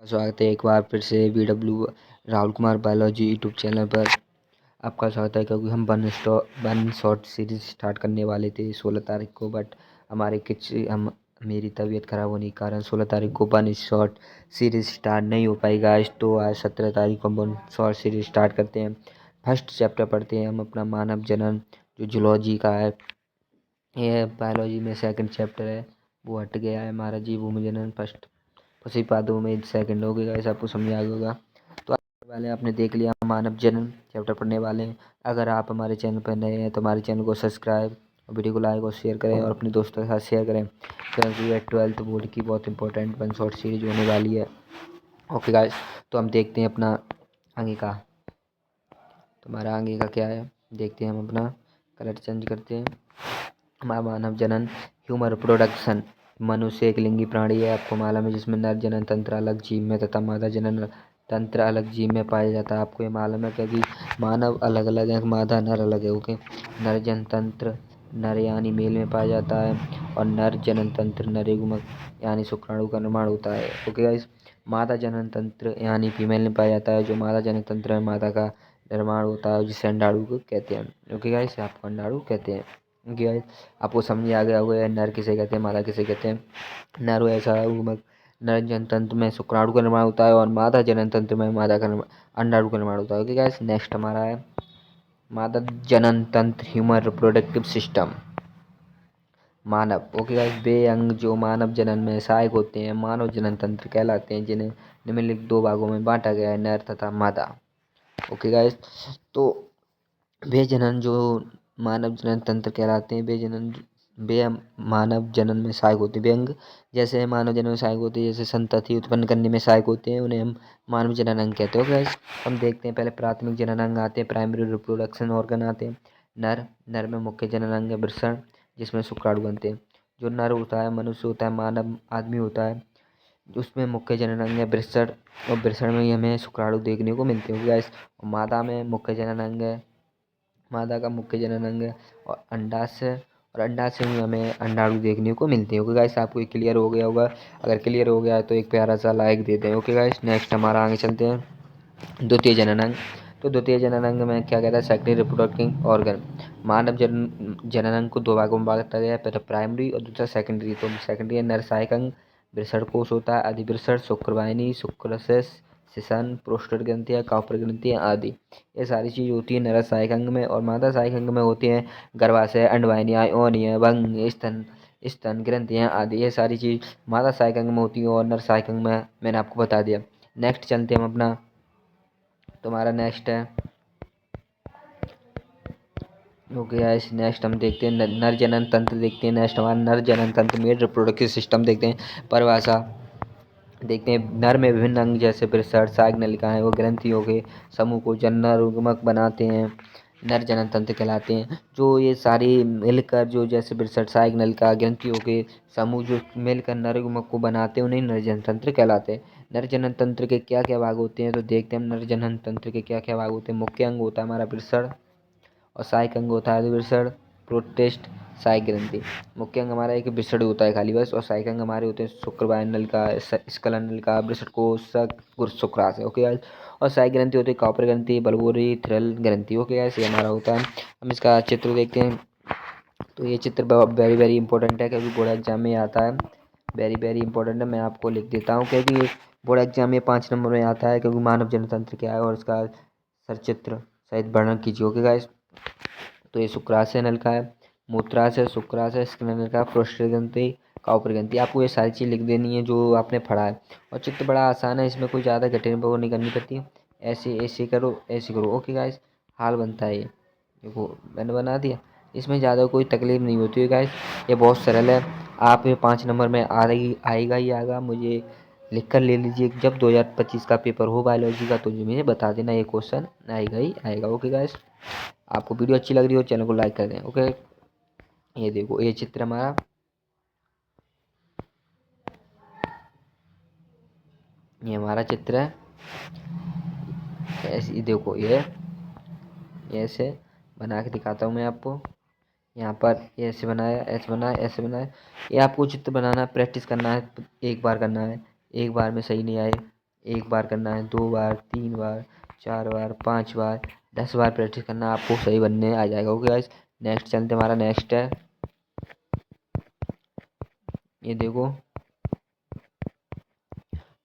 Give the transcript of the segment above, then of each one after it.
स्वागत है एक बार फिर से BW Rahul Kumar biology YouTube channel पर आपका स्वागत है। क्योंकि हम वन शॉर्ट सीरीज स्टार्ट करने वाले थे 16 तारीख को, बट मेरी तबीयत ख़राब होने के कारण 16 तारीख को वन शॉर्ट सीरीज स्टार्ट नहीं हो पाई गाइस। तो आज 17 तारीख को वन शॉर्ट सीरीज स्टार्ट करते हैं। फर्स्ट चैप्टर पढ़ते हैं हम अपना मानव जनन, जो जूलॉजी का है। ये बायोलॉजी में सेकंड चैप्टर है, वो हट गया है हमारा जीव भूमि जनन। फर्स्ट उसी पादों में सेकंड हो गया, ऐसा आपको समझ आ गया होगा। तो वाले आपने देख लिया, मानव जनन चैप्टर पढ़ने वाले हैं। अगर आप हमारे चैनल पर नए हैं तो हमारे चैनल को सब्सक्राइब और वीडियो को लाइक और शेयर करें और अपने दोस्तों के साथ शेयर करें, क्योंकि ये 12th बोर्ड की बहुत इंपॉर्टेंट वन शॉर्ट सीरीज होने वाली है। ओके गाइस, तो हम देखते हैं अपना आगे का। तो हमारा आगे का क्या है देखते हैं हम। अपना कलर चेंज करते हैं। हमारा मानव जनन, ह्यूमन रिप्रोडक्शन। मनुष्य एक लिंगी प्राणी है, आपको मालूम है, जिसमें नर जनन तंत्र अलग जीव में तथा मादा जनन तंत्र अलग जीव में पाया जाता है। आपको ये मालूम है, क्योंकि मानव अलग अलग है, मादा नर अलग है। ओके, नर जनन तंत्र नर यानी मेल में पाया जाता है और नर जनन तंत्र नरेगुमक यानी शुक्राणु का निर्माण होता है। ओके गाइस, मादा जनन तंत्र यानी फीमेल में पाया जाता है। जो मादा जनन तंत्र है, मादा का निर्माण होता है, जिसे अंडाणु को कहते हैं। ओके गाइस, आपको अंडाणु कहते हैं। ओके गाइस, आपको समझ आ गया होगा नर किसे कहते हैं, मादा किसे कहते हैं। नर ऐसा नर जनन तंत्र में शुक्राणु का निर्माण होता है और मादा जनन तंत्र में मादा का अंडाणु का निर्माण होता है। ओके गाइस, नेक्स्ट हमारा है मादा जनन तंत्र, ह्यूमन रिप्रोडक्टिव सिस्टम, मानव। ओके गाइस, वे अंग जो मानव जनन में सहायक होते हैं मानव जनन तंत्र कहलाते हैं, जिन्हें निम्नलिखित दो भागों में बांटा गया है, नर तथा मादा। ओके गाइस, तो वे जनन जो मानव जनन तंत्र कहलाते हैं, वे मानव जनन में सहायक होते हैं। वे अंग जैसे मानव जनन में सहायक होते हैं, जैसे संतति उत्पन्न करने में सहायक होते हैं, उन्हें हम मानव जनन अंग कहते हैं। ओके, हम देखते हैं पहले प्राथमिक जनन अंग आते हैं, प्राइमरी रिप्रोडक्शन ऑर्गन आते हैं। नर में मुख्य जनन अंग है वृषण, जिसमें शुक्राणु बनते हैं। जो नर होता है, मनुष्य होता है, मानव आदमी होता है, उसमें मुख्य जनन अंग है वृषण, और वृषण में ही हमें शुक्राणु देखने को मिलते हैं। गाइस, मादा में मुख्य जनन अंग है, मादा का मुख्य जनन अंग है और अंडाशय, और अंडाशय में हमें अंडाणु देखने को मिलते हैं। ओके गाइस, आपको ये क्लियर हो गया होगा। अगर क्लियर हो गया है तो एक प्यारा सा लाइक दे दें। ओके गाइस, नेक्स्ट हमारा आगे चलते हैं द्वितीय जनन अंग। तो द्वितीय जनन अंग में क्या कहता है, सेकेंडरी रिप्रोडक्टिंग ऑर्गन। मानव जनन अंग को दो भागों में बांटा गया है, पहला प्राइमरी और दूसरा सेकेंडरी। तो सेकेंडरी है नर सहायक अंग, वृषण कोश होता है, अधिवृषण, शुक्रवाहिनी, शुक्राशय, शिशन, प्रोस्टेट ग्रंथियाँ, कॉपर ग्रंथियाँ आदि। ये सारी चीज़ होती है नर सहायक अंग में। और मादा सहायक अंग में होती हैं गर्भाशय, अंडवाहिनियाँ, योनियाँ, भंग, स्तन ग्रंथियाँ आदि। ये सारी चीज़ मादा सहायक अंग में होती है और नर सहायक अंग में मैंने आपको बता दिया। नेक्स्ट चलते हैं हम अपना, तुम्हारा नेक्स्ट है। ओके गाइस, नेक्स्ट हम देखते हैं नर जनन तंत्र देखते हैं। नेक्स्ट हमारा नर जनन तंत्र में रिप्रोडक्टिव सिस्टम देखते हैं। परिभाषा देखते हैं। नर में विभिन्न अंग जैसे वृषण, सहायक नलिकाएं व ग्रंथियों के समूह को जननांगमक बनाते हैं, नर जनन तंत्र कहलाते हैं। जो ये सारी मिलकर जो जैसे वृषण, सहायक नलिका, ग्रंथियों के समूह जो मिलकर नरयुग्मक को बनाते हैं, उन्हें नर जनन तंत्र कहलाते हैं। नर जनन तंत्र के क्या क्या भाग होते हैं तो देखते हैं हम नर जनन तंत्र के क्या क्या भाग होते हैं। मुख्य अंग होता है हमारा वृषण और सहायक अंग होता है वृषण, प्रोटेस्ट, सहायक ग्रंथि। मुख्य अंग हमारा एक वृषण होता है खाली बस, और सहायक अंग हमारे होते हैं शुक्रवाहिनी नलिका, स्खलन नलिका, वृषणकोशक, शुक्राशय। ओके गाइस, और सहायक ग्रंथि होती है कॉपर ग्रंथि, बल्बोरी, थ्रिल ग्रंथि। ओके गाइस, ये हमारा होता है। हम इसका चित्र देखते हैं। तो ये चित्र वेरी वेरी इंपॉर्टेंट है, क्योंकि बोर्ड एग्जाम में आता है। वेरी वेरी इंपॉर्टेंट है, मैं आपको लिख देता हूँ, क्योंकि बोर्ड एग्जाम में 5 नंबर में आता है। क्योंकि मानव जनतंत्र क्या है और इसका सचित्र सहित वर्णन कीजिए। ओके गाइस, तो ये शुक्राशय नलिका है, मूत्राशय, शुक्राशय, स्खलन नलिका, प्रोस्टेट ग्रंथि, कॉपर ग्रंथि। आपको ये सारी चीज़ लिख देनी है जो आपने पढ़ा है। और चित्र बड़ा आसान है, इसमें कोई ज़्यादा कठिन वो नहीं करनी पड़ती। ऐसे ऐसे करो, ऐसे करो। ओके गाइस, हाल बनता है ये, देखो मैंने बना दिया। इसमें ज़्यादा कोई तकलीफ नहीं होती है गाइस, ये बहुत सरल है। आप ये 5 नंबर में आएगा ही आएगा। मुझे लिख कर ले लीजिए, जब 2025 का पेपर हो बायोलॉजी का तो मुझे बता देना, ये क्वेश्चन आएगा ही आएगा। ओके गाइस, आपको वीडियो अच्छी लग रही हो चैनल को लाइक कर दें। ओके, ये देखो ये चित्र हमारा, ये हमारा चित्र है। ऐसे देखो ये ऐसे बना के दिखाता हूँ मैं आपको। यहाँ पर ऐसे बनाया, ऐसे बनाया, ऐसे बनाया। ये आपको चित्र बनाना प्रैक्टिस करना है, एक बार करना है। एक बार में सही नहीं आए 1 बार करना है, 2 बार, 3 बार, 4 बार, 5 बार, 10 बार प्रैक्टिस करना, आपको सही बनने आ जाएगा। ओके गाइस, नेक्स्ट चलते, हमारा नेक्स्ट है, ये देखो,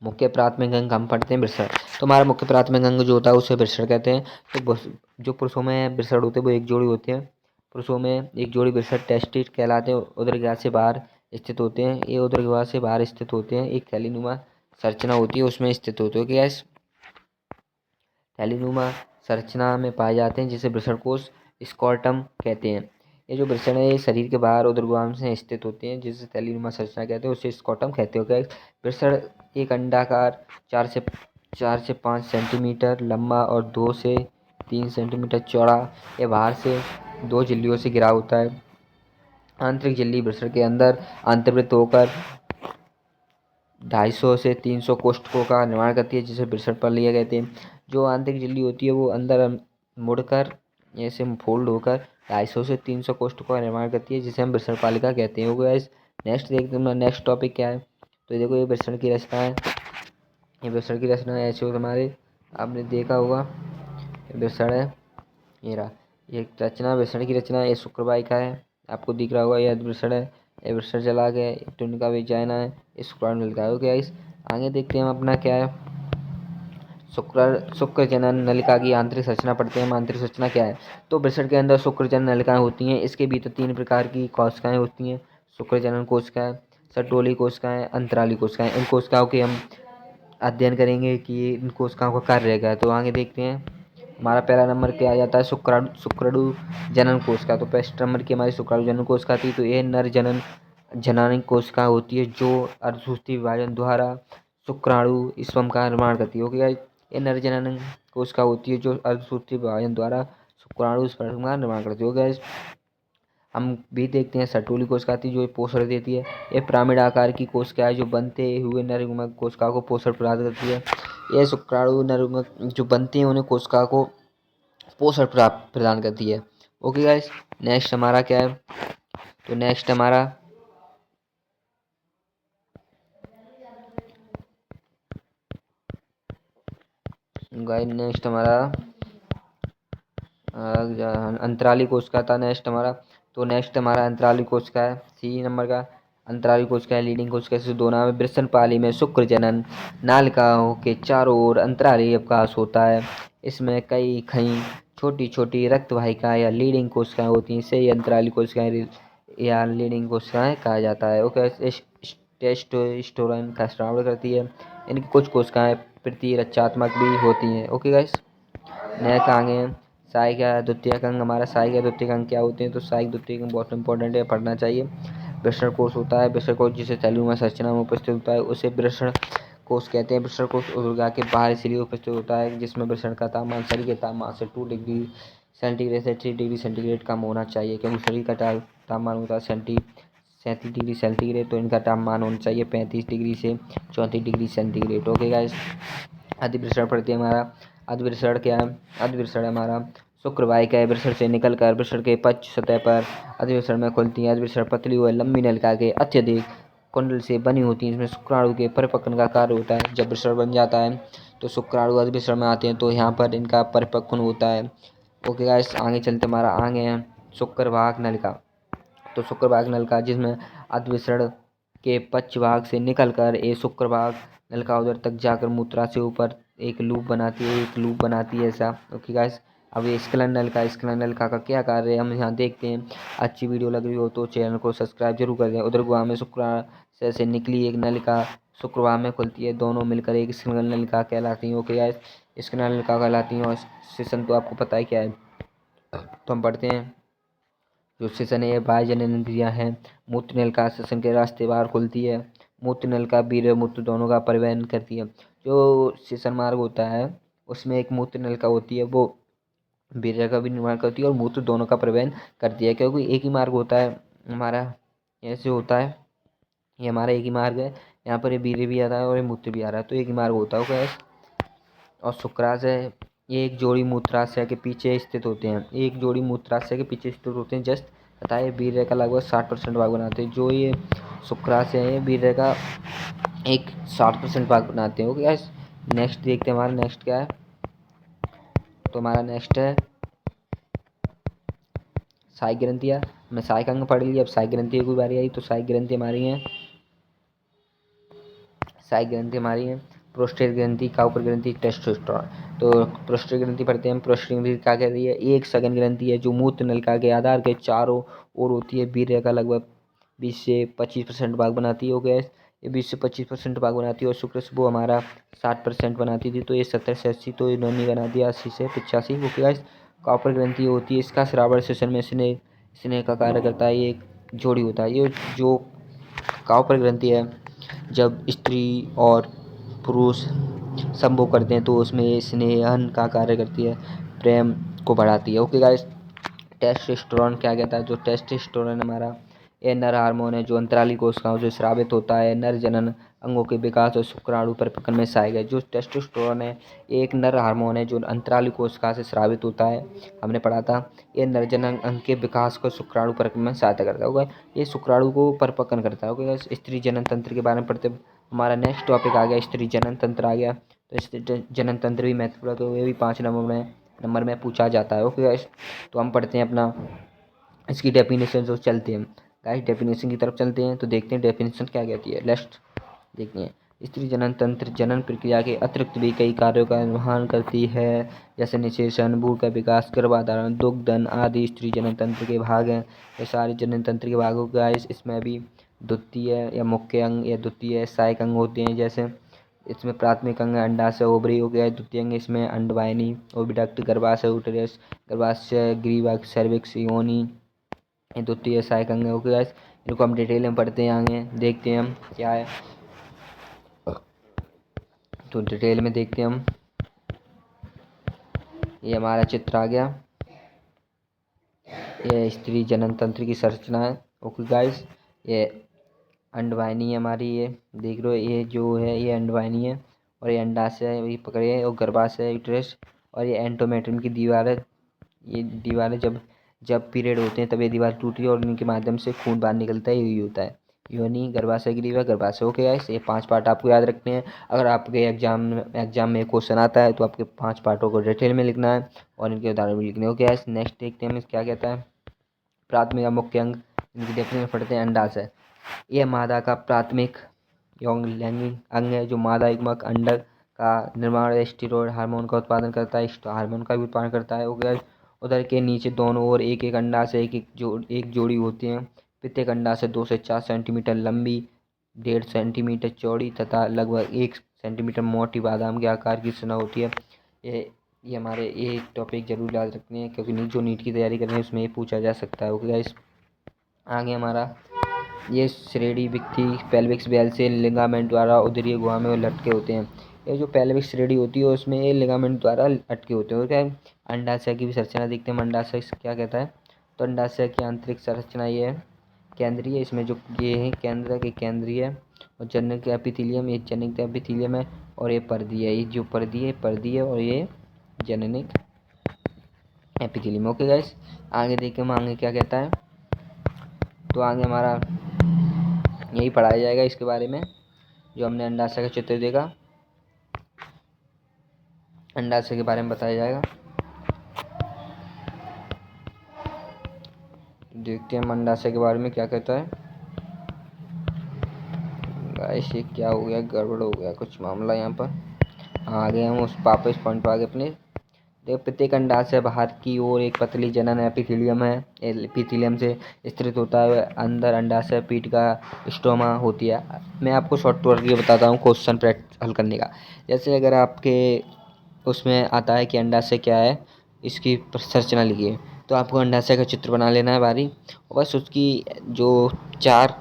मुख्य प्राथमिक अंग हम पढ़ते हैं वृषण। तो हमारा मुख्य प्राथमिक अंग जो होता है उसे वृषण कहते हैं। तो जो पुरुषों में वृषण होते हैं वो एक जोड़ी होते हैं। पुरुषों में एक जोड़ी वृषण टेस्टिस कहलाते हैं, उदर से बाहर स्थित होते हैं। ये उदर से बाहर स्थित होते हैं, एक थैलीनुमा संरचना होती है उसमें स्थित होते हैं। गैस थैलीनुमा संरचना में पाए जाते हैं, जिसे वृषण कोश स्कॉर्टम कहते हैं। ये जो वृषण है ये शरीर के बाहर उदरग्वाम से स्थित होते हैं, जिसे थैलीनुमा संरचना कहते हैं, उसे स्कॉर्टम कहते हैं। वृषण एक अंडाकार 4 से 5 सेंटीमीटर लंबा और 2 से 3 सेंटीमीटर चौड़ा, ये बाहर से 2 झिल्लियों से घिरा होता है। आंतरिक झिल्ली वृषण के अंदर अंतर्वृत्त होकर 250 से 300 कोष्ठकों का निर्माण करती है, जिसे वृषण पल्लियाँ कहते हैं। जो आंतरिक झिल्ली होती है वो अंदर मुड़कर ऐसे फोल्ड होकर 250 से 300 कोष्ठकों का निर्माण करती है, जिसे हम वृषण पालिका कहते हैं। ओके गाइस, नेक्स्ट देखते हैं, नेक्स्ट टॉपिक क्या है। तो ये देखो, ये वृषण की रचना है। ये वृषण की रचना ऐसे हो, हमारे आपने देखा होगा, ये वृषण है, ये रहा, ये रचना वृषण की रचना, ये शुक्रवाहिका है, आपको दिख रहा होगा, ये वृषण है, ये वृषण चला गया, टुंडका विजाइना है, इस शुक्राणु नलिका है। ओके गाइस, आगे देखते हैं हम अपना क्या है, शुक्र जनन नलिका की आंतरिक संरचना पढ़ते हैं हम। आंतरिक संरचना क्या है, तो वृषण के अंदर शुक्र जनन नलिकाएं होती हैं। इसके भीतर 3 प्रकार की कोशिकाएं होती हैं, शुक्र जनन कोशिकाएं, सटोली कोशिकाएं, अंतराली कोशिकाएं। इन कोशिकाओं के हम अध्ययन करेंगे कि इन कोशिकाओं का कार्य क्या है। तो आगे देखते हैं, हमारा पहला नंबर क्या आ जाता है, शुक्राणु जनन कोशिका। तो फर्स्ट नंबर की हमारी शुक्राणु जनन कोशिका थी। तो ये नर जननी कोशिका होती है, जो अर्धसूत्रीय विभाजन द्वारा शुक्राणु स्पर्म का निर्माण करती है। ओके, ये नर जनन कोशिका होती है जो अर्धसूत्रीय विभाजन द्वारा शुक्राणु स्पर्म का निर्माण करती है। ओके, हम भी देखते हैं सटोली कोशिका आती है जो पोषण देती है। ये पिरामिड आकार की कोशिका है जो बनते हुए नरयुग्मक कोशिका को पोषण प्रदान करती है। ये शुक्राणु नरयुग्मक जो बनते हैं उन्हें कोशिका को पोषण प्रदान करती है। ओके गाइस, नेक्स्ट हमारा क्या है, तो नेक्स्ट हमारा गाइस नेक्स्ट हमारा अंतराली कोशिका था नेक्स्ट हमारा। तो नेक्स्ट हमारा अंतराली कोशिका है, सी नंबर का अंतराली कोशिका है, लीडिंग कोशिका से दो नाम है। वृषण पाली में शुक्र जनन नालिकाओं के चारों ओर अंतराली अवकाश होता है। इसमें कई छोटी छोटी रक्त वाहिकाएं या लीडिंग कोशिकाएं होती हैं, इसे अंतराली कोशिकाएं या लीडिंग कोशिकाएं कहा जाता है। ओके, टेस्टोस्टेरोन का स्राव करती है। इनकी कुछ कोशिकाएं प्रतिरक्षात्मक भी होती हैं। ओके गाइस, नेक्स्ट आगे सहायक या द्वितीयक अंग। हमारा सहायक या द्वितीयक अंग क्या होते हैं, तो सहायक द्वितीयक अंग बहुत इंपॉर्टेंट है, पढ़ना चाहिए। वृषण कोश होता है, वृषण कोश जिसे थैलीनुमा संरचना में उपस्थित होता है उसे वृषण कोश कहते हैं। वृषण कोश उदर के बाहर इसलिए उपस्थित होता है जिसमें वृषण का तापमान शरीर के तापमान से 2 डिग्री सेंटीग्रेड से 3 डिग्री सेंटीग्रेड कम होना चाहिए, क्योंकि शरीर का तापमान होता है 37 डिग्री सेंटीग्रेड, तो इनका तापमान होना चाहिए 35 डिग्री से 34 डिग्री सेंटीग्रेड। ओके गाइस, अधिवृषण पढ़ते हैं हमारा। अधिवृषण क्या है, अधिवृषण हमारा शुक्रवाहिका है, वृषण से निकलकर वृषण के पक्ष सतह पर अधिवृषण में खुलती है। अधिवृषण पतली व लंबी नलिका के अत्यधिक कुंडल से बनी होती है, इसमें शुक्राणु के परिपक्वन का कार्य होता है। जब वृषण बन जाता है तो शुक्राणु अधिवृषण में आते हैं, तो यहाँ पर इनका परिपक्वन होता है। ओके गाइस, आगे चलते हमारा आगे है शुक्रवाहक नलिका। तो शुक्रवाहक नलिका जिसमें अधिवृषण के पक्ष भाग से निकलकर ये शुक्रवाहक नलिका उधर तक जाकर मूत्रा से ऊपर एक लूप बनाती है ऐसा। ओके गाइस, अब ये स्खलन नलिका का क्या कार्य है हम यहाँ देखते हैं। अच्छी वीडियो लग रही हो तो चैनल को सब्सक्राइब जरूर कर दें। उदरग्वाह में शुक्राशय से निकली एक नलिका शुक्रवाह में खुलती है, दोनों मिलकर एक स्खलन नलिका कहलाती है। ओके गाइस, स्खलन नलिका कहलाती है। और सेशन तो आपको पता है क्या है, तो हम पढ़ते हैं। जो सेशन है बाह्य जनन क्रिया है। मूत्र नलिका सेशन के रास्ते बाहर खुलती है। मूत्र नलिका वीर्य मूत्र दोनों का परिवहन करती है। जो सेशन मार्ग होता है उसमें एक मूत्र नलिका होती है, वो वीर्य का भी निर्माण करती है और मूत्र दोनों का परिवहन करती है, क्योंकि एक ही मार्ग होता है हमारा, ऐसे होता है, ये हमारा एक ही मार्ग है। यहाँ पर ये वीर्य भी आ रहा है और ये मूत्र भी आ रहा है, तो एक ही मार्ग होता है। और शुक्राशय ये एक जोड़ी मूत्राशय के पीछे स्थित होते हैं, एक जोड़ी मूत्राशय के पीछे स्थित होते हैं जस्ट तथा ये वीर्य का लगभग 60% भाग बनाते हैं। जो ये शुक्राशय है वीर्य का एक 60% भाग बनाते हैं। ओके गाइस, नेक्स्ट देखते हैं हमारा नेक्स्ट क्या है। तो हमारा नेक्स्ट है सहायक ग्रंथियाँ। हमने सहायक अंग पढ़ लिया, अब सहायक ग्रंथियों की बारी आई। तो सहायक ग्रंथि हमारी हैं, सहायक ग्रंथि हमारी हैं प्रोस्टेट ग्रंथि, काउपर ग्रंथि, टेस्टोस्टेरोन। तो प्रोस्टेट ग्रंथि पढ़ते हैं। प्रोस्टेट ग्रंथि क्या कहती है? एक सघन ग्रंथि है जो मूत्र नलिका के आधार के चारों ओर होती है। वीर्य का लगभग 20 से 25% भाग बनाती है। हो गया, ये 20 से 25% भाग बनाती है। और शुक्र वो हमारा 60% बनाती थी। तो ये 70 से 80, तो इन्होंने बना दिया 80 से 85। वो क्या, कॉपर ग्रंथि होती है, इसका श्रावण सेशन में स्नेह स्नेह का कार्य करता है। ये एक जोड़ी होता है। ये जो कॉपर ग्रंथि है, जब स्त्री और पुरुष संभोग करते हैं तो उसमें ये स्नेहन का कार्य करती है, प्रेम को बढ़ाती है। ओके गाइस, टेस्टोस्टेरोन क्या कहता है? जो टेस्टोस्टेरोन हमारा ये नर हार्मोन है जो अंतराली कोशिकाओं से स्रावित होता है। नर जनन अंगों के विकास और शुक्राणु परिपक्वन में सहायक है। जो टेस्टोस्टेरोन है ये एक नर हार्मोन है जो अंतराली कोशिका से स्रावित होता है, हमने पढ़ा था। ये नर जनन अंग के विकास को शुक्राणु परिपक्वन में सहायता करता है। होगा, ये शुक्राणु को परिपक्वन करता है। ओके, स्त्री जनन तंत्र के बारे में पढ़ते हमारा नेक्स्ट टॉपिक आ गया, स्त्री जनन तंत्र आ गया। तो स्त्री जनन तंत्र भी महत्वपूर्ण है, तो ये भी 5 नंबर में पूछा जाता है। ओके गाइस, तो हम पढ़ते हैं अपना इसकी डेफिनेशन जो चलते हैं गाइस, डेफिनेशन की तरफ चलते हैं। तो देखते हैं डेफिनेशन क्या कहती है। लेट्स देखते हैं। स्त्री जनन तंत्र जनन प्रक्रिया के अतिरिक्त भी कई कार्यों का निर्वहन करती है, जैसे निषेचन, भ्रूण का विकास, गर्भाधारण, दुग्धन आदि स्त्री जनन तंत्र के भाग हैं। ये सारे जनन तंत्र के भागों का इसमें भी द्वितीय या मुख्य अंग या द्वितीय सहायक अंग होते हैं। जैसे इसमें प्राथमिक अंग अंडाशय ओवरी हो गया, द्वितीय अंग इसमें अंडवाहिनी ओविडक्ट, गर्भाशय उटेरस, गर्भाशय ग्रीवा सर्विक्स योनि, ये द्वितीय सहायक अंग हो गया। इनको हम डिटेल में पढ़ते हैं, आगे देखते हैं हम क्या है। तो डिटेल में देखते हैं हम, ये हमारा चित्र आ गया, ये स्त्री जनन तंत्र की संरचना है। ओके गाइस, ये अंडवाहिनी है हमारी, ये देख रहे हो, ये जो है ये अंडवाहिनी है और ये अंडाशय है, ये पकड़े है, और गर्भाशय यूट्रस, और ये एंडोमेट्रियम की दीवार है। ये दीवारें जब जब पीरियड होते हैं तब ये दीवार टूटती है और इनके माध्यम से खून बाहर निकलता है, यही होता है। योनि, गर्भाशय ग्रीवा, गर्भाशय। ओके गाइस, ये 5 पार्ट आपको याद रखने हैं। अगर आपके एग्जाम में क्वेश्चन आता है तो आपके 5 पार्टों को डिटेल में लिखना है और इनके उदाहरण भी लिखने हैं। ओके गाइस, नेक्स्ट देखते हैं हम क्या कहता है। प्राथमिक या मुख्य अंग, इनकी डेफिनेशन पढ़ते हैं। अंडाशय, यह मादा का प्राथमिक यौन लैंगिक अंग है जो मादा युग्मक अंडक का निर्माण, स्टेरॉयड हार्मोन का उत्पादन करता है, हार्मोन का भी उत्पादन करता है। ओके, उधर के नीचे दोनों ओर एक एक अंडाशय एक जोड़ी होती है। प्रत्येक अंडाशय 2 से 4 सेंटीमीटर लंबी, 1.5 सेंटीमीटर चौड़ी तथा लगभग 1 सेंटीमीटर मोटी बादाम के आकार की रचना होती है। ये हमारे ये टॉपिक जरूर याद रखने हैं क्योंकि जो नीट की तैयारी कर रहे हैं उसमें ये पूछा जा सकता है। ओके गाइस, आगे हमारा ये श्रेणी व्यक्ति पेल्विक बेल से लिगामेंट द्वारा उदरीय गुहा में लटके होते हैं। ये जो पेल्विक श्रेणी होती है उसमें ये लिगामेंट द्वारा अटके होते हैं। क्या अंडाशय की भी संरचना देखते हैं। अंडाशय क्या कहता है? तो अंडाशय की आंतरिक संरचना ये है केंद्रीय, इसमें जो ये है केंद्र के केंद्रीय, और जनक एपिथेलियम, ये जनक एपिथेलियम है, और ये पर्दीय, ये जो पर्दीय और ये जननिक एपिथेलियम। ओके गाइस, आगे देखिए हम आगे क्या कहता है। तो आगे हमारा यही पढ़ाया जाएगा इसके बारे में जो हमने अंडाशय का चित्र देखा, अंडाशय के बारे में बताया जाएगा। देखते हैं हम अंडाशय के बारे में क्या कहता है। गाइस ये क्या हो गया, गड़बड़ हो गया कुछ मामला यहाँ पर। आ गए हम उस वापस पॉइंट पर, आगे अपने देखो। प्रत्येक अंडाशय बाहर की ओर एक पतली जनन एपिथेलियम है, एपिथेलियम से स्थित होता है। अंदर अंडाशय पीठ का स्टोमा होती है। मैं आपको शॉर्ट वर्क ये बताता हूँ क्वेश्चन हल करने का। जैसे अगर आपके उसमें आता है कि अंडाशय क्या है, इसकी संरचना लिखिए, तो आपको अंडाशय का चित्र बना लेना है बारी, और बस उसकी जो 4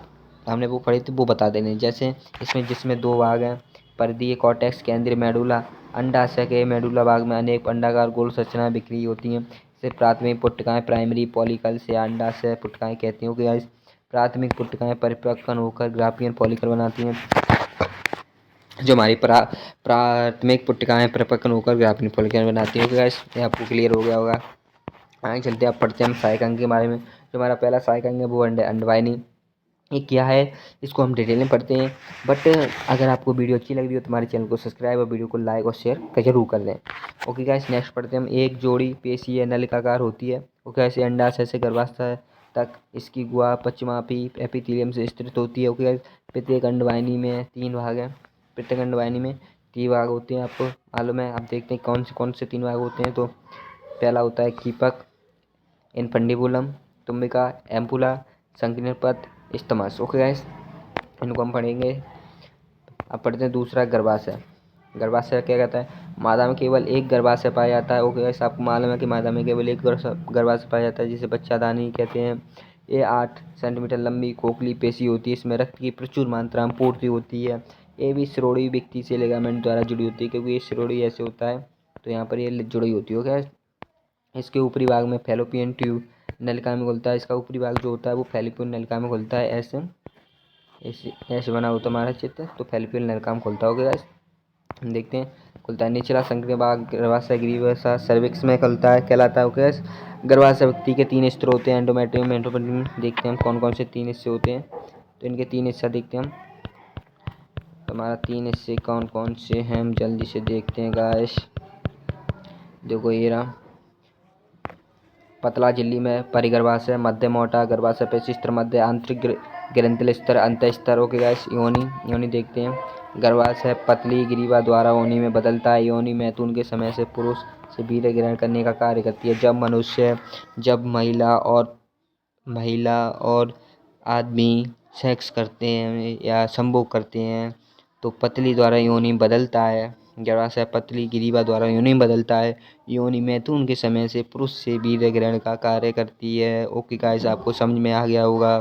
हमने वो पढ़ी थी वो बता देने। जैसे इसमें जिसमें 2 भाग हैं, परिधीय कॉर्टेक्स, केंद्रीय मेडुला। अंडाशय के मेडुला भाग में अनेक अंडाकार गोल संरचनाएं बिखरी होती हैं। इसे प्राथमिक पुट्टिकाएं प्राइमरी पॉलिकल से अंडाशय पुट्टिकाएं कहती हैं। कि प्राथमिक पुट्टिकाएं परिपक्वन होकर ग्राफियन पॉलिकल बनाती हैं। जो हमारी प्राथमिक पुट्टिकाएं परिपक्वन होकर ग्राफियन पॉलिकल बनाती हैं। ये आपको क्लियर हो गया होगा। आगे चलते आप पढ़ते हैं हम सहायक अंग के बारे में। जो हमारा पहला सहायक अंग है वो अंडवाहिनी। ये क्या है इसको हम डिटेल में पढ़ते हैं। बट अगर आपको वीडियो अच्छी लग रही हो तो हमारे चैनल को सब्सक्राइब और वीडियो को लाइक और शेयर जरूर कर दें। ओके गाइस, नेक्स्ट पढ़ते हैं हम। एक जोड़ी पेशी नलिकाकार होती है। ओके गाइस, अंडाशय से गर्भाशय तक इसकी गुहा पश्चिमापी एपिथेलियम से स्थित होती है। ओके गाइस, प्रत्येक अंडवाहिनी में 3 भाग हैं। प्रत्येक अंडवाहिनी में 3 भाग होते हैं, आपको मालूम है। आप देखते हैं कौन से 3 भाग होते हैं। तो पहला होता है कीपक, इनफंडिबुलम, तुम्बिका, एम्पुला, संकीर्ण पथ, स्टमस। ओके गाइस, इनको हम पढ़ेंगे। अब पढ़ते हैं दूसरा गर्भाशय। गर्भाशय क्या कहता है? मादा में केवल एक गर्भाशय पाया जाता है। ओके गाइस, आपको मालूम है कि मादा में केवल एक गर्भाशय पाया जाता है, जिसे बच्चादानी कहते हैं। ये 8 सेंटीमीटर लंबी खोखली पेशी होती है। इसमें रक्त की प्रचुर मात्रा में पूर्ति होती है। ये भी श्रोणि व्यक्ति से लिगामेंट द्वारा जुड़ी होती है, क्योंकि ये श्रोणि ऐसे होता है तो यहाँ पर ये जुड़ी होती है। ओके, इसके ऊपरी भाग में फैलोपियन ट्यूब नलिका में खुलता है। इसका ऊपरी भाग जो होता है वो फैलोपियन नलिका में खुलता है। ऐसे ऐसे बना होता है हमारा चित्र, तो फैलोपियन नलिका में खुलता होगा। हम देखते हैं खुलता है। निचला संकीर्ण भाग गर्भाशय ग्रीवा सर्विक्स में खुलता है, कहलाता है। ओके, गर्भाशय व्यक्ति के 3 हिस्से होते हैं, एंडोमेट्रियम, एंडोमेट्रियम। देखते हैं हम कौन कौन से 3 हिस्से होते हैं। तो इनके 3 हिस्सा देखते हैं हम। तो हमारा 3 हिस्से कौन कौन से हैं हम जल्दी से देखते हैं गाइस। देखो ये रहा। पतला झिल्ली में परिगर्भाशय, मध्य मोटा गर्भाशय, पेशी स्तर मध्य, आंतरिक ग्रंथिल स्तर, अंत स्तर। ओके गाइस, योनि देखते हैं। गर्भाशय पतली ग्रीवा द्वारा योनि में बदलता है। योनि मैथुन के समय से पुरुष से वीर्य ग्रहण करने का कार्य करती है। जब महिला और आदमी सेक्स करते हैं या संभोग करते हैं तो पतली द्वारा योनि बदलता है। गर्भाशय पतली ग्रीवा द्वारा योनि बदलता है। योनि मैथुन के समय से पुरुष से वीर्य ग्रहण का कार्य करती है। ओके गाइस, आपको समझ में आ गया होगा।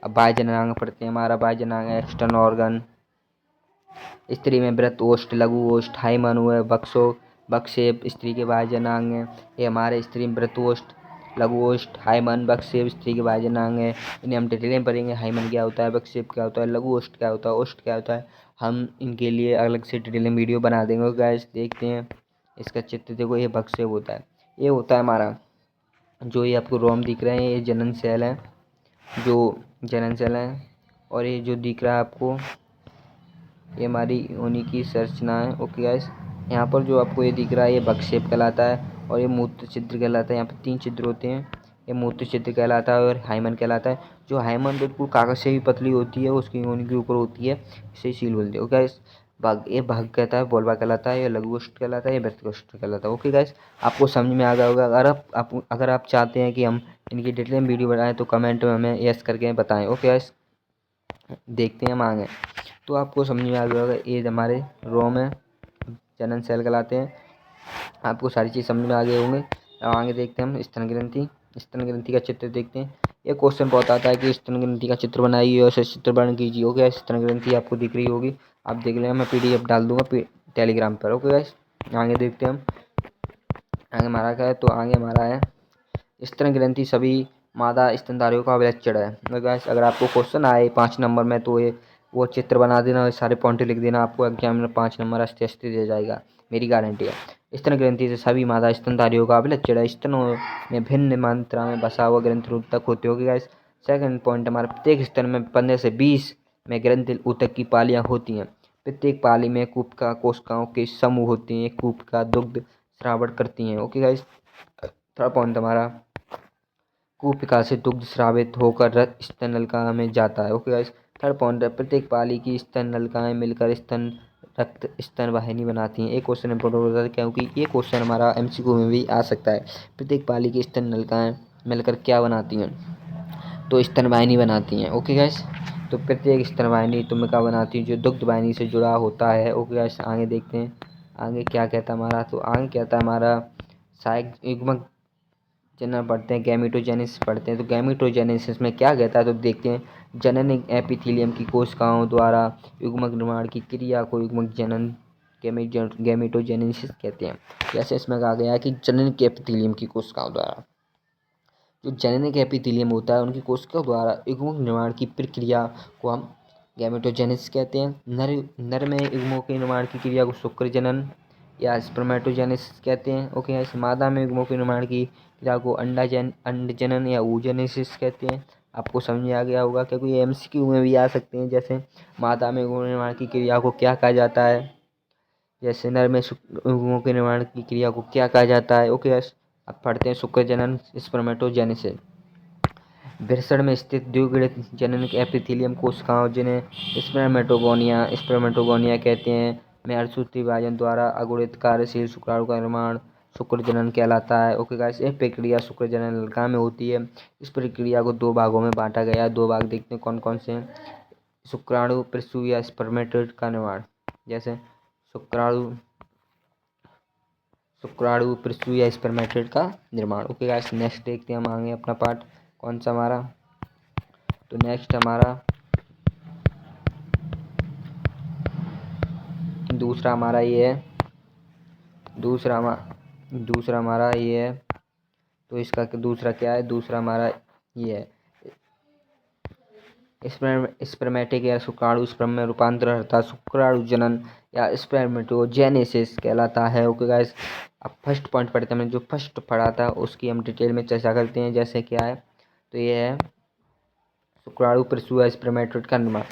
अब बाह्य जननांग पढ़ते हैं। हमारा बाह्य जननांग है एक्सटर्नल ऑर्गन। स्त्री में वृत्त ओष्ठ, लघु ओष्ठ, हाइमन हुए, बक्षेप स्त्री के बाह्य जननांग है। ये हमारे स्त्री में वृत्त ओष्ठ, लघु ओष्ठ, हाइमन, बक्षेप स्त्री के बाह्य जननांग है। इन्हें हम डिटेल में पढ़ेंगे। हाइमन क्या होता है, बक्षेप क्या होता है, लघु ओष्ठ क्या होता है, ओष्ठ क्या होता है। हम इनके लिए अलग से डिटेल में वीडियो बना देंगे। गाइस देखते हैं इसका चित्र। देखो ये बक्षेप होता है। ये होता है हमारा जो ये आपको रोम दिख रहे हैं, ये जनन सेल है, जो जनन सेल है। और ये जो दिख रहा है आपको, ये हमारी योनि की संरचना है। ओके गाइस, यहाँ पर जो आपको ये दिख रहा है ये बक्षेप कहलाता है और ये मूत्र छिद्र कहलाता है। यहाँ पर 3 छिद्र होते हैं। ये मूत्र छिद्र कहलाता है और हाइमन कहलाता है। जो हाइमन बिल्कुल कागज से भी पतली होती है, उसकी योनि के ऊपर होती है, इसे सील बोलते हैं। ओके गाइस, ये भाग कहता है, वोल्वा कहलाता है, ये लघुष्ठ कहलाता है, ये वृत्तकोष्ठ कहलाता है। ओके गाइस, आपको समझ में आ गया होगा। अगर आप चाहते हैं कि हम इनकी डिटेल में वीडियो बनाएं तो कमेंट में हमें यस करके बताएं। ओके गाइस, देखते हैं हम आगे। तो आपको समझ में आ गया होगा। ये हमारे रोम है, जनन सेल कहलाते हैं। आपको सारी चीज़ समझ में आ गए होंगे। अब आगे देखते हैं हम स्तन ग्रंथि। स्तन ग्रंथि का चित्र देखते हैं। ये क्वेश्चन बहुत आता है कि स्तन ग्रंथि का चित्र बनाइए और चित्र बन कीजिए। ओके, स्तन ग्रंथि आपको दिख रही होगी, आप देख लेना। मैं PDF डाल दूंगा टेलीग्राम पर। ओके गाइस, आगे देखते हैं हम। आगे हमारा क्या है? तो आगे हमारा है स्तन ग्रंथि सभी मादा स्तनधारियों का विलक्षण है। गाइस, अगर आपको क्वेश्चन आए 5 नंबर में तो ये वो चित्र बना देना और सारे पॉइंट लिख देना, आपको एग्जाम में 5 नंबर अस्ते दे जाएगा, मेरी गारंटी है। स्तन ग्रंथि से सभी मादा स्तनधारियों का विलक्षण है। स्तनों में भिन्न मात्रा में बसा हुआ ग्रंथि ऊतक होते होगी। गाइस, सेकंड पॉइंट हमारा, प्रत्येक स्तन में 15 से 20 में ग्रंथि ऊतक की पालियाँ होती हैं। प्रत्येक पाली में कूपिका कोशिकाओं के समूह होते हैं। कूपिका दुग्ध स्रावण करती हैं। ओके गाइस, थर्ड पॉइंट हमारा, कूपिका से दुग्ध स्रावित होकर रक्त स्तन नलिका में जाता है। ओके गाइस, थर्ड पॉइंट है, प्रत्येक पाली की स्तन नलिकाएं मिलकर रक्त स्तन वाहिनी बनाती हैं। एक क्वेश्चन इंपॉर्टेंट होता है क्योंकि ये क्वेश्चन हमारा MCQ में भी आ सकता है। प्रत्येक पाली की स्तन नलिकाएं मिलकर क्या बनाती हैं? तो स्तन वाहिनी बनाती हैं। ओके गाइस, तो प्रत्येक स्तन वाहिनी तुमिका बनाती है जो दुग्ध वाहिनी से जुड़ा होता है। ओके गाइस, आगे देखते हैं आगे क्या कहता है हमारा। तो आगे कहता है हमारा युग्मक जनन पढ़ते हैं, गैमेटोजेनेसिस पढ़ते हैं। तो गैमेटोजेनेसिस में क्या कहता है तो देखते हैं। जनन एपिथेलियम की कोशिकाओं द्वारा युग्मक निर्माण की क्रिया को युग्मक जनन गैमेटोजेनेसिस कहते हैं। जैसे इसमें कहा गया है कि जनन के एपिथेलियम की कोशिकाओं द्वारा, जो जननिक एपिथेलियम होता है उनकी कोशिकाओं द्वारा युग्मक निर्माण की प्रक्रिया को हम गैमेटोजेनेसिस कहते हैं। नर में युग्मों के निर्माण की क्रिया को शुक्र जनन या स्पर्मेटोजेनेसिस कहते हैं। ओके, ऐसे मादा में युग्मों के निर्माण की क्रिया को अंड जनन या oogenesis कहते हैं। आपको समझ में आ गया होगा, क्योंकि ये MCQ में भी आ सकते हैं। जैसे माता में गौ निर्माण की क्रिया को क्या कहा जाता है, जैसे नर में शुक्रों के निर्माण की क्रिया को क्या कहा जाता है। ओके, अब पढ़ते हैं शुक्र जनन स्पर्मेटोजेनेसिस। वृषण में स्थित द्विगुणित जननिक एपिथेलियम कोशिकाओं जिन्हें स्पर्मेटोगोनिया कहते हैं में अर्धसूत्री विभाजन द्वारा अगुणित कार्यशील शुक्राणु का निर्माण शुक्र जनन कहलाता है। ओके गाइस, यह प्रक्रिया शुक्र जनन लड़का में होती है। इस प्रक्रिया को 2 भागों में बांटा गया है। 2 भाग देखते हैं कौन कौन से हैं। शुक्राणु पिस्सू या स्पर्मेटोइड का निर्माण, जैसे शुक्राणु पिस्सू या स्पर्मेटोइड का निर्माण। ओके गाइस, नेक्स्ट देखते हैं हम आगे अपना पार्ट कौन सा हमारा। तो नेक्स्ट हमारा दूसरा हमारा ये है, दूसरा हमारा ये है। तो इसका दूसरा क्या है, दूसरा हमारा ये है स्पर्मेटिक या शुक्राणु स्पर्म में रूपांतरण अर्थात शुक्राणु जनन या स्पर्मेटोजेनेसिस कहलाता है। ओके गाइस, अब फर्स्ट पॉइंट पढ़ते हैं। हमने जो फर्स्ट पढ़ा था उसकी हम डिटेल में चर्चा करते हैं। जैसे क्या है, तो ये है शुक्राणु पिस्सू या स्पर्मेटोइड का निर्माण।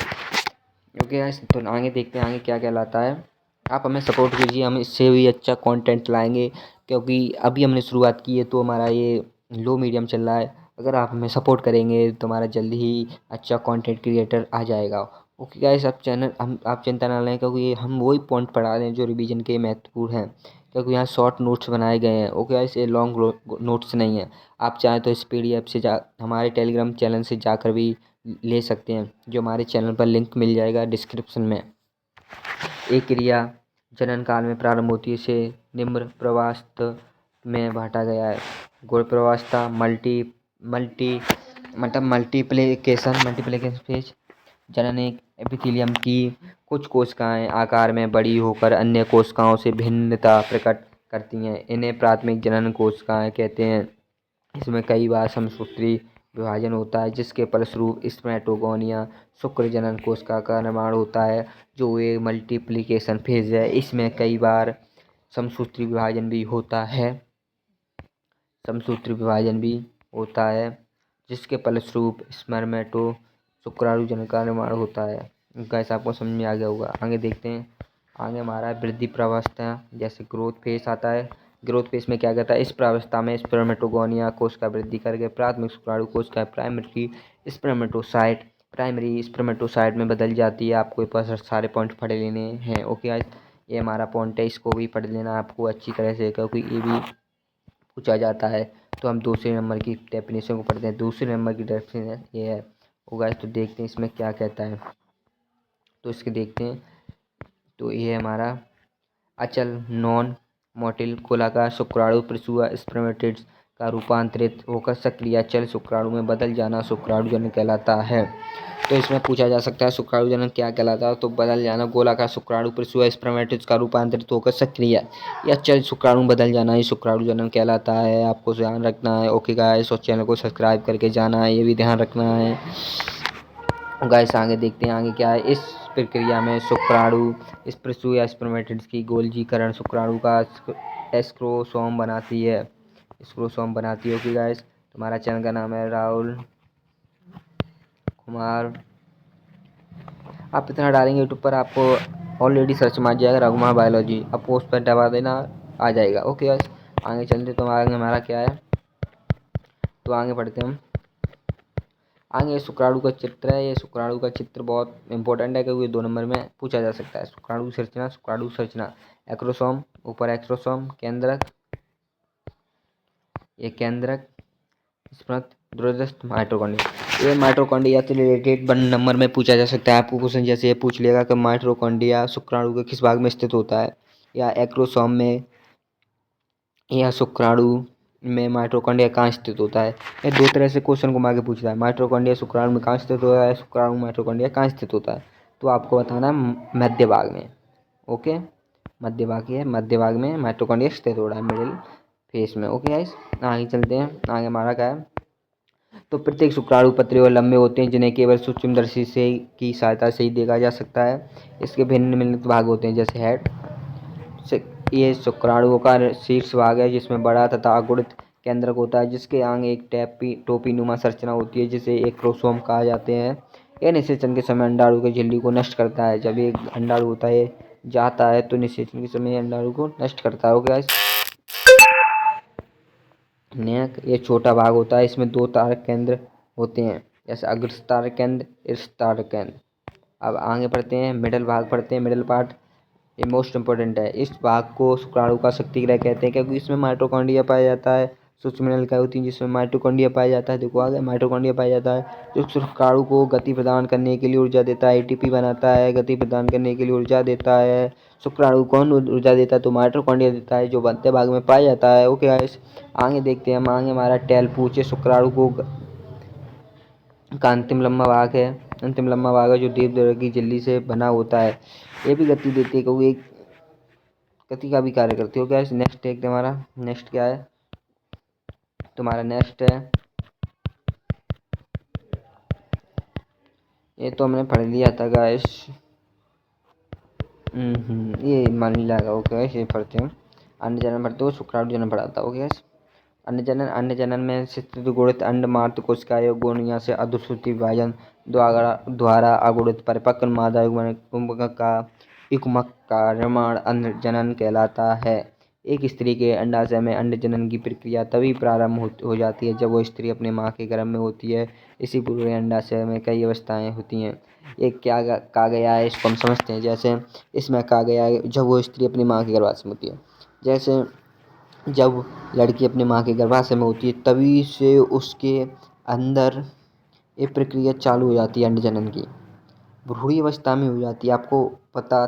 ओके गाइस, तो आगे देखते हैं आगे क्या कहलाता है। आप हमें सपोर्ट कीजिए, हम इससे भी अच्छा कंटेंट लाएंगे, क्योंकि अभी हमने शुरुआत की है तो हमारा ये लो मीडियम चल रहा है। अगर आप हमें सपोर्ट करेंगे तो हमारा जल्दी ही अच्छा कंटेंट क्रिएटर आ जाएगा। ओके गाइस, आप चिंता ना लें, क्योंकि हम वही पॉइंट पढ़ा रहे हैं जो रिवीजन के महत्वपूर्ण हैं, क्योंकि यहाँ शॉर्ट नोट्स बनाए गए हैं। ओके गाइस, ये लॉन्ग नोट्स नहीं है। आप चाहें तो इस PDF से हमारे टेलीग्राम चैनल से जाकर भी ले सकते हैं, जो हमारे चैनल पर लिंक मिल जाएगा डिस्क्रिप्शन में। एक क्रिया जनन काल में प्रारंभ होती है, इसे निम्न प्रवास्थ में बांटा गया है। गुण प्रवास्था मल्टीप्लिकेशन फेज। जननिक एपिथेलियम की कुछ कोशिकाएं आकार में बड़ी होकर अन्य कोशिकाओं से भिन्नता प्रकट करती हैं, इन्हें प्राथमिक जनन कोशिकाएं कहते हैं। इसमें कई बार समसूत्री विभाजन होता है, जिसके फलस्वरूप स्पर्मेटोगोनिया शुक्र जनन कोशिका का निर्माण होता है, जो एक मल्टीप्लिकेशन फेज है। इसमें कई बार समसूत्री विभाजन भी होता है, जिसके फलस्वरूप स्पर्मेटो शुक्राणु जनन का निर्माण होता है। गाइस, आपको समझ में आ गया होगा। आगे देखते हैं। आगे हमारा वृद्धि प्रावस्था, जैसे ग्रोथ फेज आता है। ग्रोथ फेज में क्या कहता है, इस प्रावस्था में स्पर्मेटोगोनिया कोशिका वृद्धि करके प्राथमिक शुक्राणु कोशिका प्राइमरी स्पर्मेटोसाइट में बदल जाती है। आपको पास सारे पॉइंट पढ़ लेने हैं। ओके गाइस, ये हमारा पॉइंट है, इसको भी पढ़ लेना आपको अच्छी तरह से, क्योंकि ये भी पूछा जाता है। तो हम दूसरे नंबर की डेफिनेशन को पढ़ते हैं। दूसरे नंबर की डेफिनेशन ये है। ओ गाइस, तो देखते हैं इसमें क्या कहता है। तो इसके देखते हैं। तो ये हमारा अचल नॉन मोटिल गोलाकार शुक्राणु पिस्सू स्पर्मेटिड्स का रूपांतरित होकर सक्रिय अचल शुक्राणु में बदल जाना शुक्राणु जनन कहलाता है। तो इसमें पूछा जा सकता है शुक्राणु जनन क्या कहलाता है। तो बदल जाना गोलाकार शुक्राणु पिस्सू स्पर्मेटिड्स का रूपांतरित होकर सक्रिय या अचल शुक्राणु बदल जाना ही शुक्राणु जनन कहलाता है। आपको ध्यान रखना है। ओके गाइस, और चैनल को सब्सक्राइब करके जाना है, ये भी ध्यान रखना है। गाइस, आगे देखते हैं आगे क्या है। इस प्रक्रिया में शुक्राणु इस पिस्सू या स्पर्मेटिड्स की गोलजीकरण शुक्राणु का स्क्रोसोम बनाती है। ओके गाइस, तुम्हारा चैनल का नाम है राहुल कुमार। आप इतना डालेंगे यूट्यूब पर, आपको ऑलरेडी सर्च मार जाएगा रघुमा बायोलॉजी, आपको उस पर दबा देना, आ जाएगा। ओके गाइस, आगे चलते। तो आगे हमारा क्या है, तो आगे पढ़ते हैं हम। आगे शुक्राणु का चित्र है। ये शुक्राणु का चित्र बहुत इंपॉर्टेंट है, क्योंकि 2 नंबर में पूछा जा सकता है। शुक्राणु संरचना एक्रोसोम, ऊपर एक्सोसोम, केंद्रक, ये केंद्रक, दुरदस्त माइटोकॉन्ड्रिया। ये माइटोकॉन्ड्रिया से रिलेटेड 1 नंबर में पूछा जा सकता है। आपको क्वेश्चन जैसे ये पूछ लेगा कि माइटोकॉन्ड्रिया शुक्राणु के किस भाग में स्थित होता है, या एक्रोसोम में, या शुक्राणु में माइटोकॉन्ड्रिया कहाँ स्थित होता है। ये 2 तरह से क्वेश्चन को मांगे पूछता है। माइटोकॉन्ड्रिया शुक्राणु में कहाँ स्थित होता है, शुक्राणु माइटोकॉन्ड्रिया कहाँ स्थित होता है। तो आपको बताना मध्य भाग में। ओके, मध्य भाग में माइटोकॉन्ड्रिया स्थित हो रहा है, मिडिल फेस में। ओके गाइस, आगे चलते हैं। आगे हमारा क्या है, तो प्रत्येक शुक्राणु पतले और लंबे होते हैं, जिन्हें केवल सूक्ष्मदर्शी से की सहायता से ही देखा जा सकता है। इसके भिन्न भाग होते हैं, जैसे हेड। ये शुक्राणुओं का शीर्ष भाग है, जिसमें बड़ा तथा अगुणित केंद्रक होता है, जिसके आगे एक टोपी नुमा संरचना होती है, जिसे एक क्रोमोसोम कहा जाते हैं। यह निषेचन के समय अंडाणु के झिल्ली को नष्ट करता है। जब एक अंडाणु होता है जाता है तो निषेचन के समय अंडाणु को नष्ट करता है। ओके, नेक ये छोटा भाग होता है, इसमें 2 तारक केंद्र होते हैं, जैसे अग्रस्थ तारक केंद्र, इर्ष्ट तारक केंद्र। अब आगे पढ़ते हैं, मिडल भाग पढ़ते हैं। मिडल पार्ट ये मोस्ट इम्पोर्टेंट है। इस भाग को शुक्राणु का शक्ति गृह कहते हैं, क्योंकि इसमें माइटोकॉन्ड्रिया पाया जाता है। सूक्ष्म नलिकाएं होती हैं जिसमें माइटोकॉन्ड्रिया पाया जाता है। देखो आगे माइटोकॉन्ड्रिया पाया जाता है, जो शुक्राणु को गति प्रदान करने के लिए ऊर्जा देता है। एटीपी बनाता है, गति प्रदान करने के लिए ऊर्जा देता है। शुक्राणु कौन ऊर्जा देता है? तो माइटोकॉन्ड्रिया देता है, जो मध्य भाग में पाया जाता है। ओके गाइस, आगे देखते हैं हम। आगे हमारा टेल पूछे शुक्राणु का अंतिम लंबा भाग है। अंतिम लंबा भाग है जो दीर्घ की झिल्ली से बना होता है। ये भी गति देती है, क्योंकि एक गति का भी कार्य करती है। गाइस नेक्स्ट देखते हैं हमारा। नेक्स्ट क्या है तुम्हारा? नेक्स्ट है, ये तो हमने पढ़ लिया था गाइस। ये मान लिया। ओके गाइस, ये पढ़ते हैं। अन्य जनन पढ़ते हो, शुक्राणु जनन पढ़ाता है। ओके गाइस, अन्य जनन में शिश्न गुणित अंड मात्र कोशिकाएं गोनिया से अधोश्रुति विभाजन द्वारा अगुणित परिपक्व मादा युग्मक का निर्माण अन्य जनन कहलाता है। एक स्त्री के अंडाशय में अंड जनन की प्रक्रिया तभी प्रारंभ हो जाती है जब वो स्त्री अपने माँ के गर्भ में होती है। इसी पूरे अंडाशय में कई अवस्थाएं होती हैं। ये क्या कहा गया है, इसको हम समझते हैं। जैसे इसमें कहा गया है जब वो स्त्री अपनी माँ के गर्भाशय में होती है, जैसे जब लड़की अपनी माँ के गर्भाशय में होती है तभी से उसके अंदर ये प्रक्रिया चालू हो जाती है अंड जनन की। भ्रूणी अवस्था में हो जाती है। आपको पता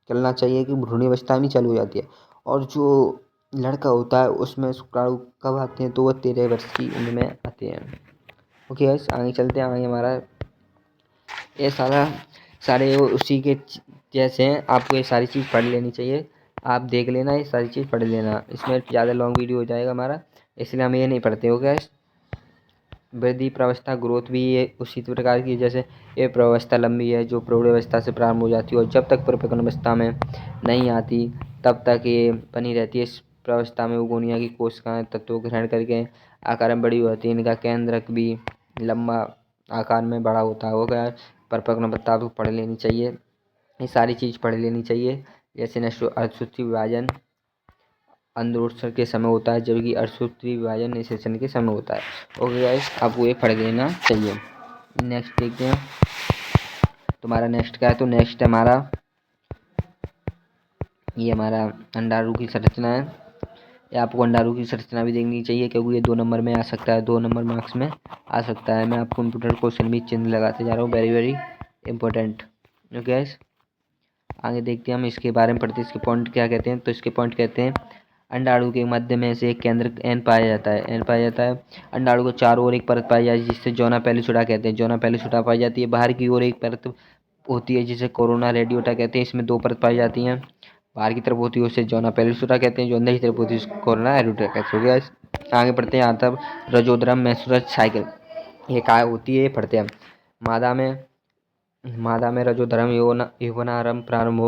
चलना चाहिए कि भ्रूणी अवस्था में चालू हो जाती है। और जो लड़का होता है उसमें शुक्राणु कब आते हैं? तो वह 13 वर्ष की उम्र में आते हैं। ओके गाइस, आगे चलते हैं। आगे हमारा ये सारे उसी के जैसे हैं। आपको ये सारी चीज़ पढ़ लेनी चाहिए। आप देख लेना, ये सारी चीज़ पढ़ लेना। इसमें ज़्यादा लॉन्ग वीडियो हो जाएगा हमारा, इसलिए हम ये नहीं पढ़ते। हो गया। वृद्धि प्रावस्था ग्रोथ भी ये उसी प्रकार की, जैसे ये प्रावस्था लंबी है जो प्रौढ़ावस्था से प्रारंभ हो जाती है और जब तक परिपक्व अवस्था में नहीं आती तब तक ये बनी रहती है। इस प्रावस्था में गोनिया की कोशिकाएं तत्वों को ग्रहण करके आकार में बड़ी होती है। इनका केंद्रक भी लंबा आकार में बड़ा होता है। हो गया। परिपक्व अवस्था को पढ़ लेनी चाहिए, ये सारी चीज़ पढ़ लेनी चाहिए। जैसे अर्धसूत्री विभाजन अंडोत्सर्जन के समय होता है, जबकि अर्धसूत्री विभाजन निषेचन के समय होता है। ओके गाइस, आपको ये पढ़ लेना चाहिए। नेक्स्ट देखते हैं तुम्हारा। नेक्स्ट क्या है? तो नेक्स्ट हमारा ये हमारा अंडाणु की संरचना है। ये आपको अंडाणु की संरचना भी देखनी चाहिए, क्योंकि ये 2 नंबर में आ सकता है, 2 नंबर मार्क्स में आ सकता है। मैं आपको कंप्यूटर क्वेश्चन भी चिन्ह लगाते जा रहा हूँ, very very important. Okay guys, आगे देखते हैं हम। इसके बारे में पढ़ते हैं, इसके पॉइंट क्या कहते हैं। तो इसके पॉइंट कहते हैं अंडाणु के मध्य में से एक केंद्र एन पाया जाता है। एन पाया जाता है। अंडाणु को चारों ओर एक परत पाई जाती है जिससे जोना पेलिसुडा कहते हैं। जोना पेलिसुडा पाई जाती है। बाहर की ओर एक परत होती है जिसे कोरोना रेडियोटा कहते हैं। इसमें 2 परत पाई जाती हैं। बाहर की तरफ होती है उसे जोना पेलिसुडा कहते हैं, जो अंदर की तरफ होती है उसको कोरोना रेडियोटा कहते हैं। हो गया। आगे पढ़ते हैं। आतव रजोदरम मेंस्ट्रुअल साइकिल ये क्या होती है, ये पढ़ते हैं। मादा में रजोधर्म यौवनारंभ प्रारंभ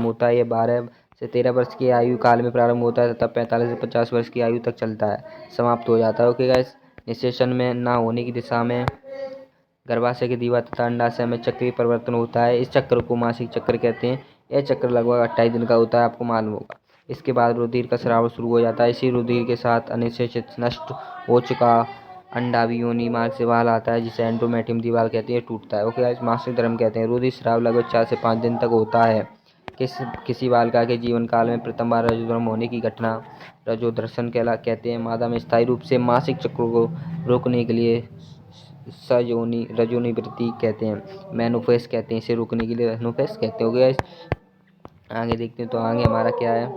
होता है। ये 12 से 13 वर्ष की आयु काल में प्रारंभ होता है तथा 45 से 50 वर्ष की आयु तक चलता है, समाप्त हो जाता है। ओके गाइस, निषेचन में ना होने की दिशा में गर्भाशय की दीवार तथा अंडाशय में चक्रीय परिवर्तन होता है। इस चक्र को मासिक चक्र कहते हैं। यह चक्र लगभग 28 दिन का होता है, आपको मालूम होगा। इसके बाद रुधिर का स्राव शुरू हो जाता है। इसी रुधिर के साथ अनिषेचित नष्ट हो चुका अंडा भी योनि मार्ग से बाहर आता है, जिसे एंडोमेट्रियम दीवार कहते हैं, टूटता है। ओके गाइस, मासिक धर्म कहते हैं। रुधिर स्राव लगभग 4 से 5 दिन तक होता है। किसी बालिका के जीवन काल में प्रथम बार रजोधर्म होने की घटना रजोदर्शन कहते हैं। मादा में स्थायी रूप से मासिक चक्र को रोकने के लिए रजोनी वृत्ति कहते हैं, मेनोफेज कहते हैं। इसे रोकने के लिए मेनोफेज कहते हो गया। आगे देखते हैं। तो आगे हमारा क्या है,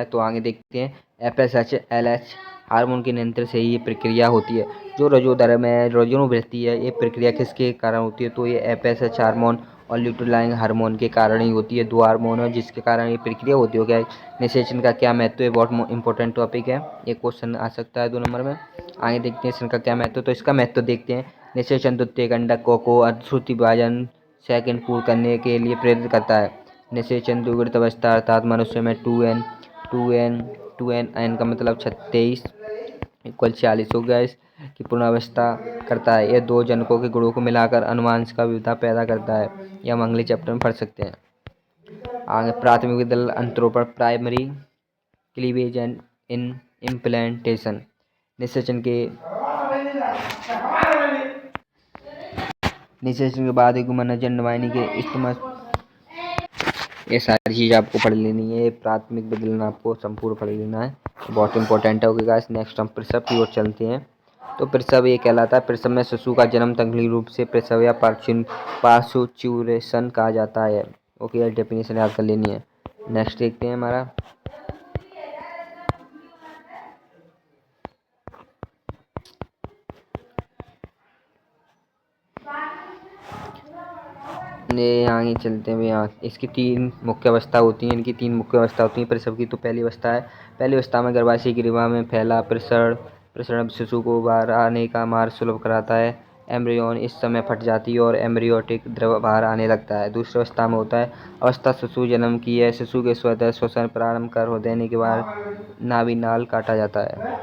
तो आगे देखते हैं। FSH LH हार्मोन के नियंत्रण से ही ये प्रक्रिया होती है। जो रजोधर्म है, रजोवृत्ति है, ये प्रक्रिया किसके कारण होती है? तो ये FSH हार्मोन और ल्यूटिलाइन हार्मोन के कारण ही होती है। 2 हार्मोन है जिसके कारण ये प्रक्रिया होती है। क्या निषेचन का क्या महत्व है? बहुत इंपॉर्टेंट टॉपिक है, ये क्वेश्चन आ सकता है 2 नंबर में। आगे देखते हैं इसका क्या महत्व। तो इसका महत्व देखते हैं। निषेचन द्वितीयक अंडक को अर्धसूत्री विभाजन सेकंड पूर्ण करने के लिए प्रेरित करता है। निषेचन द्विगुणित अवस्था अर्थात मनुष्य में 2n 2n का मतलब 23 इक्वल 40 हो गया। इसकी पूर्णावस्था करता है। यह दो जनकों के गुणों को मिलाकर अनुवांशिक विविधता पैदा करता है। यह हम अगले चैप्टर में पढ़ सकते हैं। आगे प्राथमिक दल अंतरोपण, primary cleavage and in implantation, निषेचन के बाद हुमन जन्मवाहिनी के स्टोमस, ये सारी चीज़ आपको पढ़ लेनी है। प्राथमिक विदलन आपको संपूर्ण पढ़ लेना है, बहुत इंपॉर्टेंट है। ओके गाइस, नेक्स्ट हम प्रसव की ओर चलते हैं। तो प्रसव ये कहलाता है, प्रसव में शिशु का जन्म तकनीकी रूप से प्रसव या पार्श्चुरेशन कहा जाता है। ओके, डेफिनेशन याद कर लेनी है। नेक्स्ट देखते हैं हमारा आगे चलते हैं। यहाँ इसकी तीन मुख्य अवस्था होती हैं। इनकी तीन मुख्य अवस्था होती हैं प्रसव की। तो पहली अवस्था है, पहली अवस्था में गर्भाशय की ग्रीवा में फैला प्रसरण शिशु को बाहर आने का मार्ग सुलभ कराता है। एम्ब्रियॉन इस समय फट जाती है और एम्ब्रियोटिक द्रव बाहर आने लगता है। दूसरी अवस्था में होता है अवस्था शिशु जन्म की है। शिशु के स्वतः श्वसन प्रारंभ कर देने के बाद नाभिनाल काटा जाता है।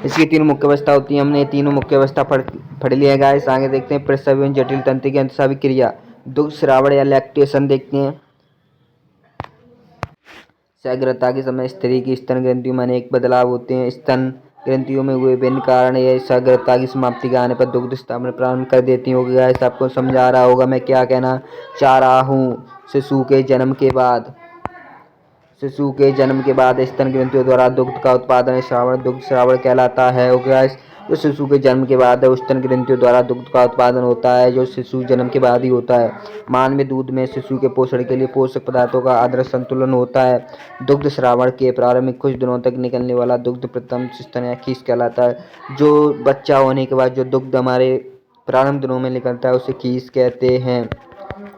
इसकी तीन मुख्य अवस्था होती है। हमने तीनों मुख्य अवस्था पढ़ लिया है गाइस। आगे देखते हैं प्रसव एवं जटिल तंत्र की अंतःस्रावी क्रिया, दुग्ध श्रावण या लैक्टेशन देखते हैं। सगर्भता के समय स्त्री की स्तन ग्रंथियों में अनेक बदलाव होते हैं। स्तन ग्रंथियों में हुए विभिन्न कारण यह सगर्भता की समाप्ति के आने पर दुग्ध स्थापना प्रारंभ कर देती होगी। गाइस आपको समझा रहा होगा मैं क्या कहना चाह रहा हूँ। शिशु के जन्म के बाद स्तन ग्रंथियों द्वारा दुग्ध का उत्पादन दुग्ध श्रावण कहलाता है। गाइस जो शिशु के जन्म के बाद स्तन ग्रंथियों द्वारा दुग्ध का उत्पादन होता है, जो शिशु जन्म के बाद ही होता है। मानवीय दूध में शिशु के पोषण के लिए पोषक पदार्थों का आदर्श संतुलन होता है। दुग्ध श्रावण के प्रारंभिक कुछ दिनों तक निकलने वाला दुग्ध प्रथम स्तन या खीस कहलाता है। जो बच्चा होने के बाद जो दुग्ध हमारे प्रारंभ दिनों में निकलता है उसे खीस कहते हैं।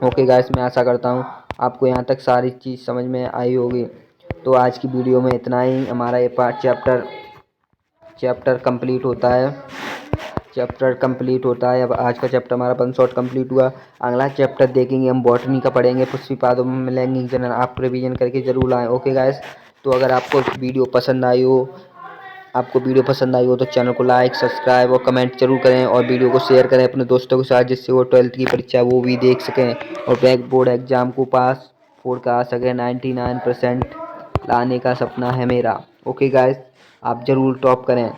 ओके गाइस, मैं आशा करता हूँ आपको यहाँ तक सारी चीज़ समझ में आई होगी। तो आज की वीडियो में इतना ही। हमारा ये पार्ट चैप्टर कंप्लीट होता है। अब आज का चैप्टर हमारा 1 शॉट कंप्लीट हुआ। अगला चैप्टर देखेंगे हम बॉटनी का पढ़ेंगे, पुष्पीपादों में लैंगिक जनन। आप रिवीजन करके जरूर लाएं। ओके गाइस, तो अगर आपको वीडियो पसंद आई हो तो चैनल को लाइक, सब्सक्राइब और कमेंट जरूर करें, और वीडियो को शेयर करें अपने दोस्तों के साथ, जिससे वो 12th की परीक्षा वो भी देख सकें और बैक बोर्ड एग्जाम को पास कर सकें। 99% लाने का सपना है मेरा। ओके गाइस, आप ज़रूर टॉप करें।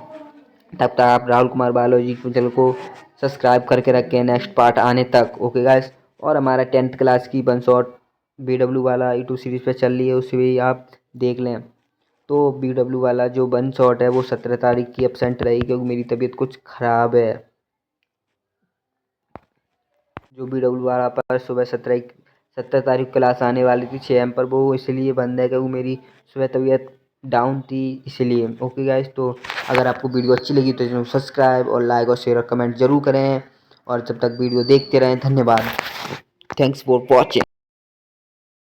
तब तक आप राहुल कुमार बायोलॉजी चैनल को सब्सक्राइब करके रखें नेक्स्ट पार्ट आने तक। ओके गाइस, और हमारा 10th क्लास की 1 शॉट BW वाला E2 सीरीज़ पे चल रही है, उसे भी आप देख लें। तो BW वाला जो 1 शॉट है वो 17 तारीख की एब्सेंट रही, क्योंकि मेरी तबीयत कुछ ख़राब है। जो BW वाला पर सुबह 17 तारीख क्लास आने वाली थी 6 AM पर, वो इसलिए बंद है क्योंकि मेरी सुबह तबीयत डाउन थी इसलिए। ओके गाइस, तो अगर आपको वीडियो अच्छी लगी तो चैनल सब्सक्राइब और लाइक और शेयर और कमेंट जरूर करें, और जब तक वीडियो देखते रहें। धन्यवाद। Thanks for watching.